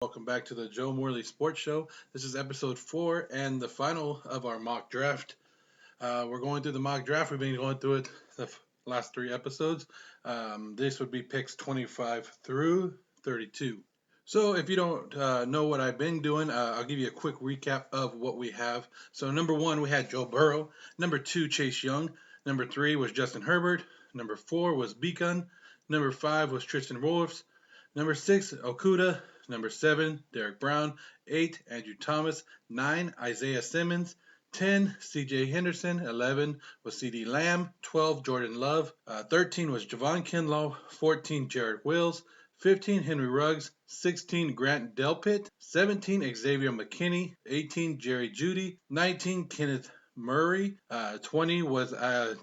Welcome back to the Joe Morley Sports Show. This is episode 4 and the final of our mock draft. We're going through the mock draft. We've been going through it the last 3 episodes. This would be picks 25 through 32. So if you don't know what I've been doing, I'll give you a quick recap of what we have. So number 1, we had Joe Burrow. Number 2, Chase Young. Number 3 was Justin Herbert. Number 4 was Beacon. Number 5 was Tristan Wirfs. Number 6, Okuda. Number 7, Derek Brown. 8, Andrew Thomas. 9, Isaiah Simmons. 10, C.J. Henderson. 11 was C.D. Lamb. 12, Jordan Love. 13 was Javon Kinlaw. 14, Jared Wills. 15, Henry Ruggs. 16, Grant Delpit. 17, Xavier McKinney. 18, Jerry Jeudy. 19, Kenneth Murray. 20 was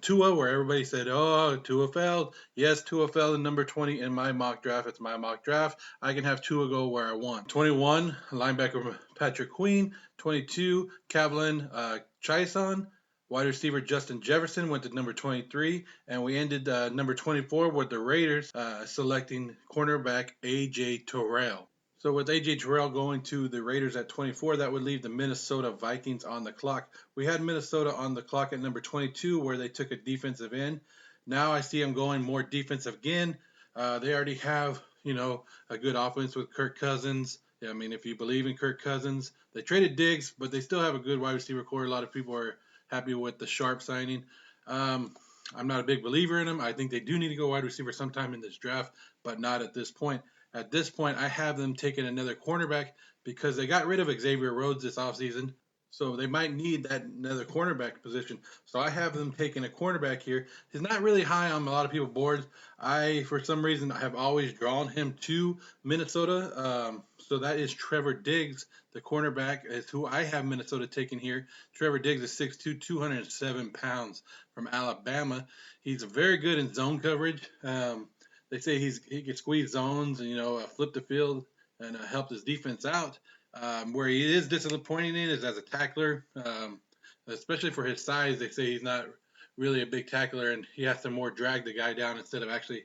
Tua, where everybody said, oh, Tua failed. Yes, Tua failed in number 20 in my mock draft. It's my mock draft. I can have Tua go where I want. 21, linebacker Patrick Queen. 22, Kavlin Chaisson. Wide receiver Justin Jefferson went to number 23, and we ended number 24 with the Raiders selecting cornerback A.J. Terrell. So with A.J. Terrell going to the Raiders at 24, that would leave the Minnesota Vikings on the clock. We had Minnesota on the clock at number 22 where they took a defensive end. Now I see them going more defensive again. They already have, a good offense with Kirk Cousins. I mean, if you believe in Kirk Cousins, they traded Diggs, but they still have a good wide receiver core. A lot of people are happy with the Sharp signing. I'm not a big believer in them. I think they do need to go wide receiver sometime in this draft, but not at this point. At this point, I have them taking another cornerback because they got rid of Xavier Rhodes this offseason. So they might need that another cornerback position. So I have them taking a cornerback here. He's not really high on a lot of people's boards. For some reason, have always drawn him to Minnesota. So that is Trevor Diggs, the cornerback, is who I have Minnesota taking here. Trevor Diggs is 6'2", 207 pounds from Alabama. He's very good in zone coverage. They say he can squeeze zones and flip the field and help his defense out. Where he is disappointing in is as a tackler, especially for his size. They say he's not really a big tackler, and he has to more drag the guy down instead of actually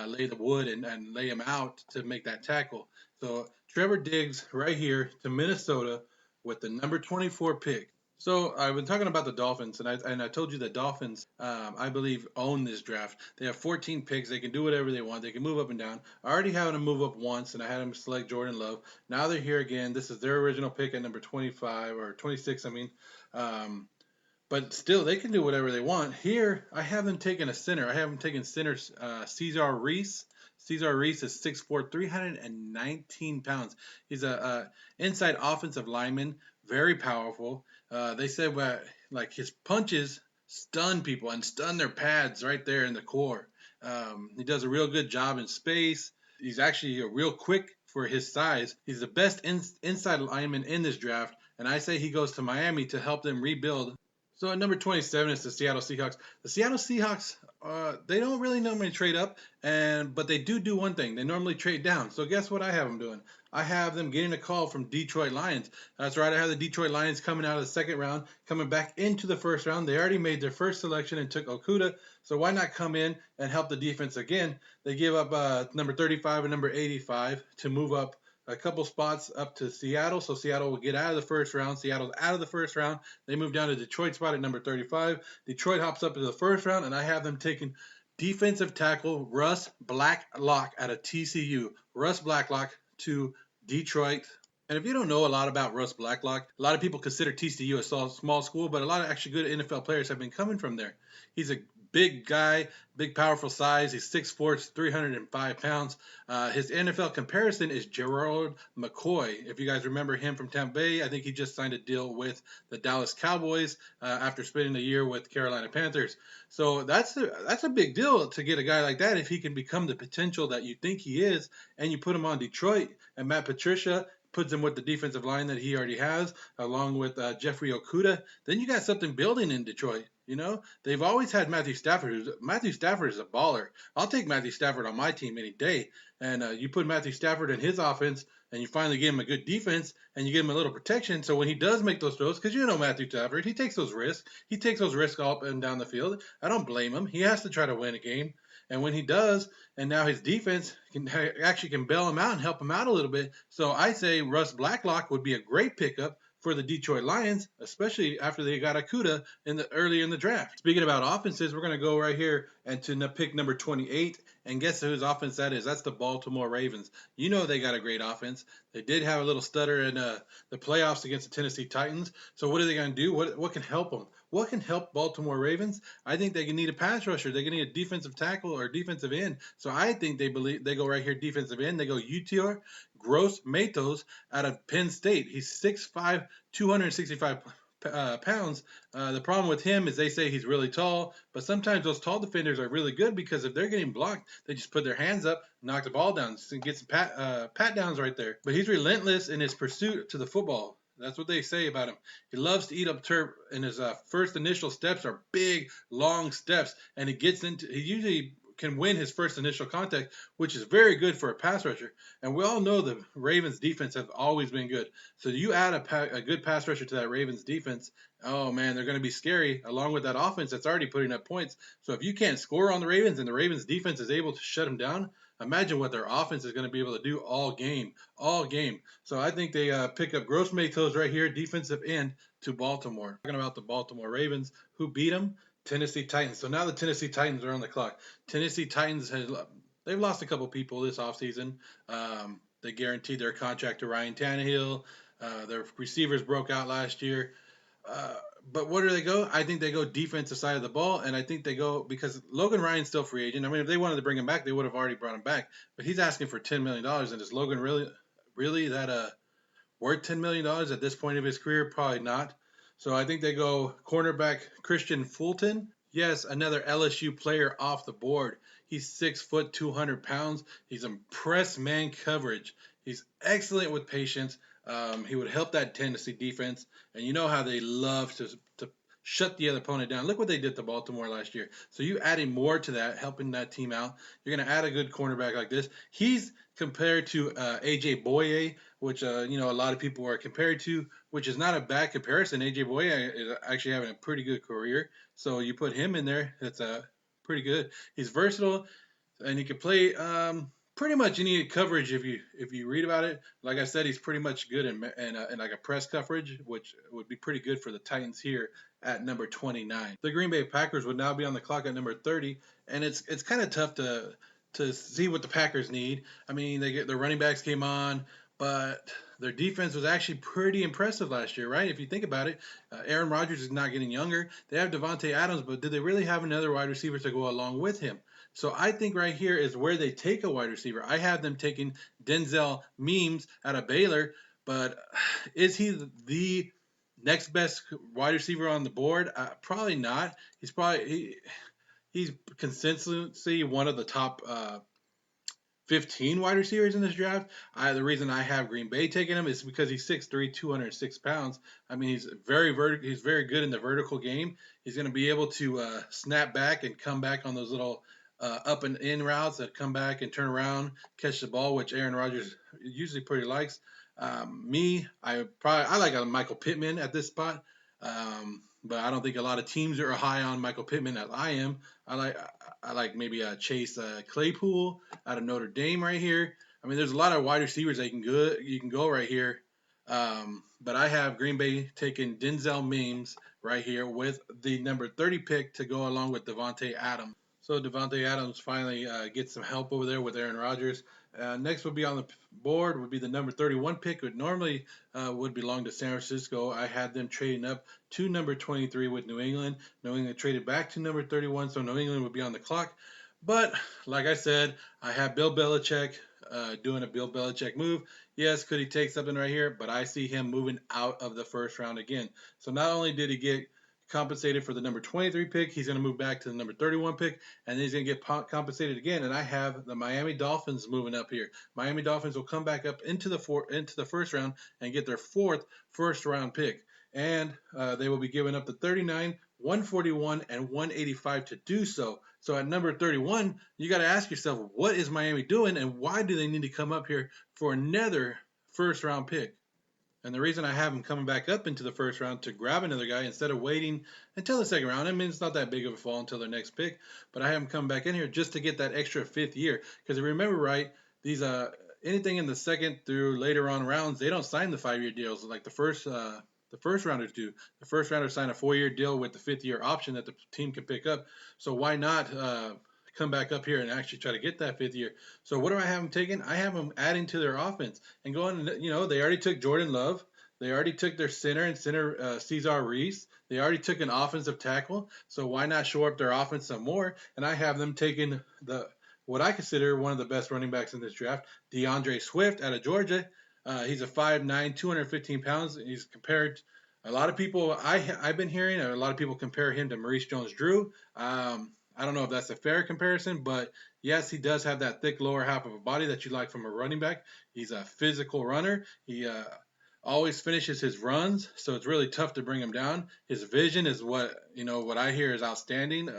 lay the wood and lay him out to make that tackle. So Trevor Diggs right here to Minnesota with the number 24 pick. So I've been talking about the Dolphins, and I told you the Dolphins, I believe, own this draft. They have 14 picks. They can do whatever they want. They can move up and down. I already had them move up once, and I had them select Jordan Love. Now they're here again. This is their original pick at number 25 or 26, I mean. But still, they can do whatever they want. Here, I have them taking a center. I have them taking center Cesar Reese. Cesar Reese is 6'4", 319 pounds. He's a inside offensive lineman, very powerful. They said like his punches stun people and stun their pads right there in the core. He does a real good job in space. He's actually real quick for his size. He's the best inside lineman in this draft, and I say he goes to Miami to help them rebuild. So at number 27 is the Seattle Seahawks. The Seattle Seahawks, they don't really normally trade up, but they do one thing. They normally trade down. So guess what I have them doing? I have them getting a call from Detroit Lions. That's right. I have the Detroit Lions coming out of the second round, coming back into the first round. They already made their first selection and took Okuda. So why not come in and help the defense again? They give up number 35 and number 85 to move up a couple spots up to Seattle, so Seattle will get out of the first round. Seattle's out of the first round. They move down to Detroit spot at number 35. Detroit hops up to the first round, and I have them taking defensive tackle Russ Blacklock out of TCU. Russ Blacklock to Detroit. And if you don't know a lot about Russ Blacklock, a lot of people consider TCU a small school, but a lot of actually good NFL players have been coming from there. He's a big guy, big powerful size. He's 6'4", 305 pounds. His NFL comparison is Gerald McCoy. If you guys remember him from Tampa Bay, I think he just signed a deal with the Dallas Cowboys after spending a year with Carolina Panthers. So that's a big deal to get a guy like that if he can become the potential that you think he is, and you put him on Detroit, and Matt Patricia puts him with the defensive line that he already has, along with Jeffrey Okuda. Then you got something building in Detroit. They've always had Matthew Stafford. Matthew Stafford is a baller. I'll take Matthew Stafford on my team any day. And you put Matthew Stafford in his offense, and you finally give him a good defense, and you give him a little protection. So when he does make those throws, because Matthew Stafford, he takes those risks. He takes those risks up and down the field. I don't blame him. He has to try to win a game. And when he does, and now his defense actually can bail him out and help him out a little bit. So I say Russ Blacklock would be a great pickup for the Detroit Lions, especially after they got Akuda early in the draft. Speaking about offenses, we're going to go right here and to pick number 28. And guess whose offense that is? That's the Baltimore Ravens. You know they got a great offense. They did have a little stutter in the playoffs against the Tennessee Titans. So what are they going to do? What can help them? What can help Baltimore Ravens? I think they can need a pass rusher. They can need a defensive tackle or defensive end. So I think they go right here defensive end. They go UTR Gross Matos out of Penn State. He's 6'5", 265 pounds. The problem with him is they say he's really tall, but sometimes those tall defenders are really good because if they're getting blocked, they just put their hands up, knock the ball down, and get some pat downs right there. But he's relentless in his pursuit to the football. That's what they say about him. He loves to eat up turf, and his first initial steps are big, long steps, and he usually can win his first initial contact, which is very good for a pass rusher. And we all know the Ravens defense have always been good. So you add a good pass rusher to that Ravens defense, oh man, they're going to be scary along with that offense that's already putting up points. So if you can't score on the Ravens and the Ravens defense is able to shut them down, imagine what their offense is going to be able to do all game. So I think they pick up Gross Matos right here, defensive end to Baltimore. Talking about the Baltimore Ravens, who beat them? Tennessee Titans. So now the Tennessee Titans are on the clock. Tennessee Titans they've lost a couple people this offseason. They guaranteed their contract to Ryan Tannehill. Their receivers broke out last year. But where do they go? I think they go defensive side of the ball, and I think they go because Logan Ryan's still free agent. I mean, if they wanted to bring him back, they would have already brought him back. But he's asking for $10 million, and is Logan really that worth $10 million at this point of his career? Probably not. So I think they go cornerback Christian Fulton. Yes, another LSU player off the board. He's 6 foot, 200 pounds. He's impressed man coverage. He's excellent with patience. He would help that Tennessee defense. And you know how they love to shut the other opponent down. Look what they did to Baltimore last year. So you adding more to that, helping that team out. You're going to add a good cornerback like this. He's compared to A.J. Boye, which a lot of people are compared to, which is not a bad comparison. A.J. Boye is actually having a pretty good career. So you put him in there, that's pretty good. He's versatile, and he can play pretty much any coverage if you read about it. Like I said, he's pretty much good in like a press coverage, which would be pretty good for the Titans here at number 29. The Green Bay Packers would now be on the clock at number 30, and it's kind of tough to see what the Packers need. I mean, their running backs came on, but their defense was actually pretty impressive last year, right? If you think about it, Aaron Rodgers is not getting younger. They have Devontae Adams, but did they really have another wide receiver to go along with him? So I think right here is where they take a wide receiver. I have them taking Denzel Mims out of Baylor, but is he the next best wide receiver on the board? Probably not. He's consistently one of the top 15 wide receivers in this draft. The reason I have Green Bay taking him is because he's 6'3", 206 pounds. I mean, he's very good in the vertical game. He's going to be able to snap back and come back on those little up and in routes that come back and turn around, catch the ball, which Aaron Rodgers usually pretty likes. I like a Michael Pittman at this spot, but I don't think a lot of teams are high on Michael Pittman as I am. I like maybe Chase Claypool out of Notre Dame right here. I mean, there's a lot of wide receivers that you can go right here. But I have Green Bay taking Denzel Mims right here with the number 30 pick to go along with Devontae Adams. So Devontae Adams finally gets some help over there with Aaron Rodgers. Next would be on the board would be the number 31 pick, which normally would belong to San Francisco. I had them trading up to number 23 with New England. New England traded back to number 31, so New England would be on the clock. But like I said, I have Bill Belichick doing a Bill Belichick move. Yes, could he take something right here? But I see him moving out of the first round again. So not only did he get compensated for the number 23 pick, he's going to move back to the number 31 pick, and then he's going to get compensated again. And I have the Miami Dolphins moving up here. Miami Dolphins will come back up into the first round and get their fourth first-round pick. And they will be giving up the 39, 141, and 185 to do so. So at number 31, you got to ask yourself, what is Miami doing, and why do they need to come up here for another first-round pick? And the reason I have him coming back up into the first round to grab another guy instead of waiting until the second round, I mean, it's not that big of a fall until their next pick, but I have him come back in here just to get that extra fifth year. Because remember, right, these anything in the second through later on rounds, they don't sign the 5-year deals like the first rounders do. The first rounders sign a 4-year deal with the fifth year option that the team can pick up. So why not come back up here and actually try to get that fifth year? So what do I have them taking? I have them adding to their offense and going. They already took Jordan Love. They already took their center Cesar Reese. They already took an offensive tackle. So why not show up their offense some more? And I have them taking what I consider one of the best running backs in this draft, DeAndre Swift out of Georgia. He's a 5'9", 215 pounds. He's compared. A lot of people I've been hearing a lot of people compare him to Maurice Jones-Drew. I don't know if that's a fair comparison, but yes, he does have that thick lower half of a body that you like from a running back. He's a physical runner. He always finishes his runs, so it's really tough to bring him down. His vision is what I hear is outstanding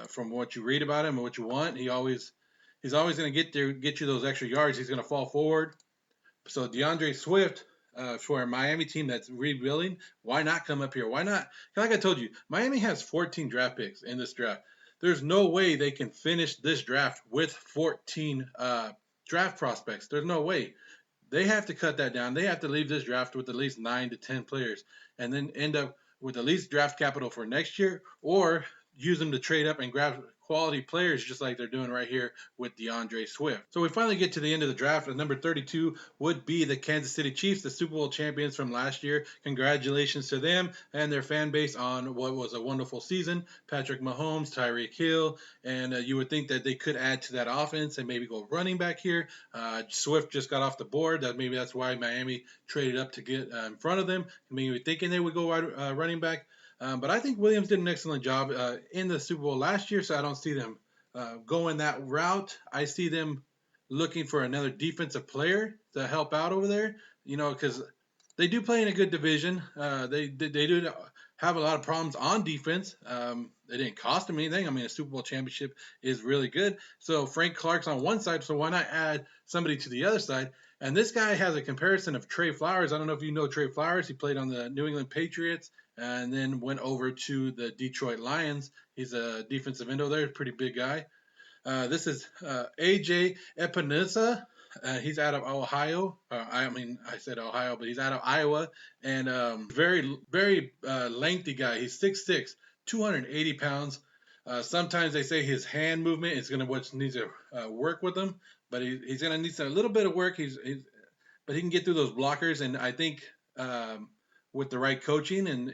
from what you read about him and what you want. He's always going to get you those extra yards. He's going to fall forward. So DeAndre Swift for a Miami team that's rebuilding, why not come up here? Why not? Like I told you, Miami has 14 draft picks in this draft. There's no way they can finish this draft with 14 draft prospects. There's no way. They have to cut that down. They have to leave this draft with at least 9 to 10 players and then end up with at least draft capital for next year or use them to trade up and grab quality players just like they're doing right here with DeAndre Swift. So we finally get to the end of the draft. At number 32 would be the Kansas City Chiefs, the Super Bowl champions from last year. Congratulations to them and their fan base on what was a wonderful season. Patrick Mahomes, Tyreek Hill, and you would think that they could add to that offense and maybe go running back here. Swift just got off the board. Maybe that's why Miami traded up to get in front of them. Maybe thinking they would go running back. But I think Williams did an excellent job in the Super Bowl last year, so I don't see them going that route. I see them looking for another defensive player to help out over there, because they do play in a good division. They do have a lot of problems on defense. They didn't cost them anything. I mean, a Super Bowl championship is really good. So Frank Clark's on one side, so why not add somebody to the other side? And this guy has a comparison of Trey Flowers. I don't know if you know Trey Flowers. He played on the New England Patriots and then went over to the Detroit Lions. He's a defensive end over there, pretty big guy. This is A.J. Epinesa. He's out of Ohio. I said Ohio, but he's out of Iowa. And very, very lengthy guy. He's 6'6", 280 pounds. Sometimes they say his hand movement is going to needs to work with him, but he's going to need a little bit of work. But he can get through those blockers, and I think with the right coaching and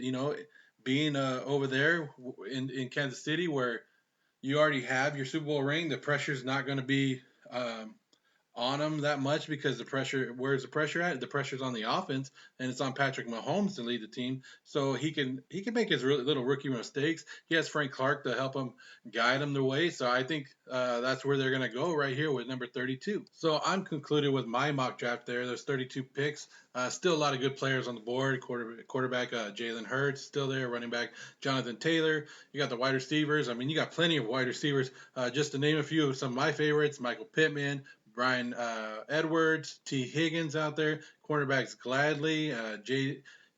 being over there in Kansas City where you already have your Super Bowl ring, the pressure's not going to be on him that much because where's the pressure at? The pressure's on the offense, and it's on Patrick Mahomes to lead the team. So he can make his little rookie mistakes. He has Frank Clark to help him guide him the way. So I think that's where they're going to go right here with number 32. So I'm concluded with my mock draft there. There's 32 picks. Still a lot of good players on the board. Quarterback Jalen Hurts still there. Running back Jonathan Taylor. You got the wide receivers. I mean, you got plenty of wide receivers. Just to name a few of some of my favorites: Michael Pittman, Brian Edwards, T. Higgins out there. Cornerbacks Gladly,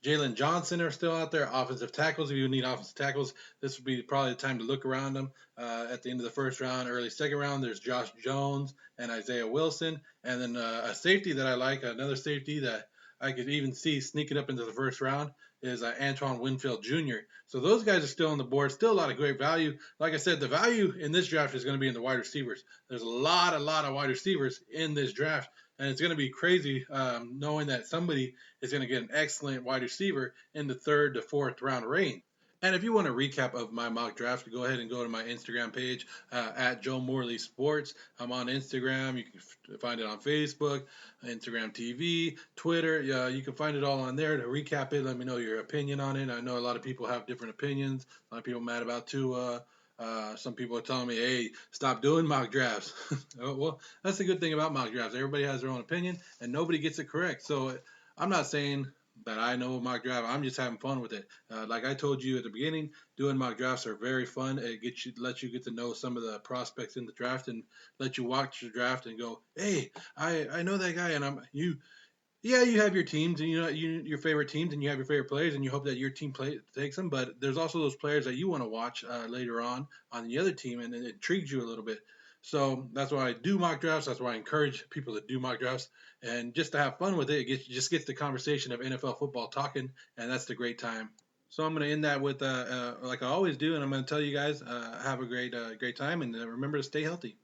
Jalen Johnson are still out there. Offensive tackles, if you need offensive tackles, this would be probably the time to look around them. At the end of the first round, early second round, there's Josh Jones and Isaiah Wilson. And then a safety that I like, another safety that I could even see sneaking up into the first round is Antoine Winfield Jr. So those guys are still on the board. Still a lot of great value. Like I said, the value in this draft is going to be in the wide receivers. There's a lot of wide receivers in this draft. And it's going to be crazy knowing that somebody is going to get an excellent wide receiver in the 3rd to 4th round range. And if you want a recap of my mock draft, go ahead and go to my Instagram page at Joe Morley Sports. I'm on Instagram. You can find it on Facebook, Instagram TV, Twitter. You can find it all on there. To recap it, let me know your opinion on it. I know a lot of people have different opinions. A lot of people mad about Tua. Some people are telling me, hey, stop doing mock drafts. Well, that's the good thing about mock drafts. Everybody has their own opinion, and nobody gets it correct. So I'm not saying that I know mock draft. I'm just having fun with it. Like I told you at the beginning, doing mock drafts are very fun. It lets you get to know some of the prospects in the draft and let you watch the draft and go, hey, I know that guy, and Yeah, you have your teams, and your favorite teams, and you have your favorite players, and you hope that your team takes them. But there's also those players that you want to watch later on the other team, and it intrigues you a little bit. So that's why I do mock drafts. That's why I encourage people to do mock drafts, and just to have fun with it. Just gets the conversation of NFL football talking, and that's the great time. So I'm going to end that with like I always do, and I'm going to tell you guys have a great time, and remember to stay healthy.